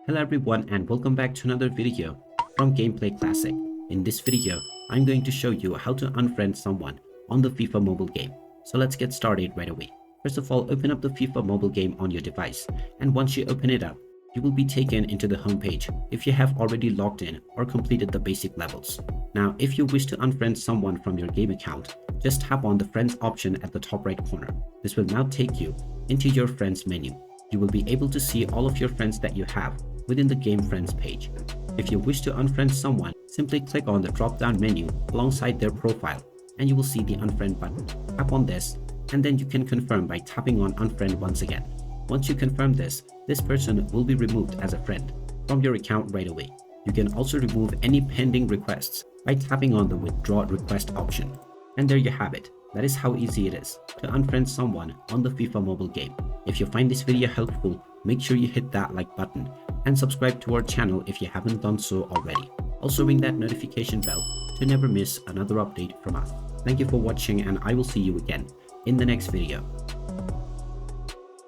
Hello everyone and welcome back to another video from Gameplay Classic. In this video, I'm going to show you how to unfriend someone on the FIFA mobile game. So let's get started right away. First of all, open up the FIFA mobile game on your device, and once you open it up, you will be taken into the home page if you have already logged in or completed the basic levels. Now, if you wish to unfriend someone from your game account, just tap on the friends option at the top right corner. This will now take you into your friends menu. You will be able to see all of your friends that you have within the game friends page. If you wish to unfriend someone, simply click on the drop down menu alongside their profile and you will see the unfriend button. Tap on this and then you can confirm by tapping on unfriend once again. Once you confirm this person will be removed as a friend from your account right away. You can also remove any pending requests by tapping on the withdraw request option. And there you have it. That is how easy it is to unfriend someone on the FIFA mobile game. If you find this video helpful, make sure you hit that like button and subscribe to our channel if you haven't done so already. Also ring that notification bell to never miss another update from us. Thank you for watching and I will see you again in the next video.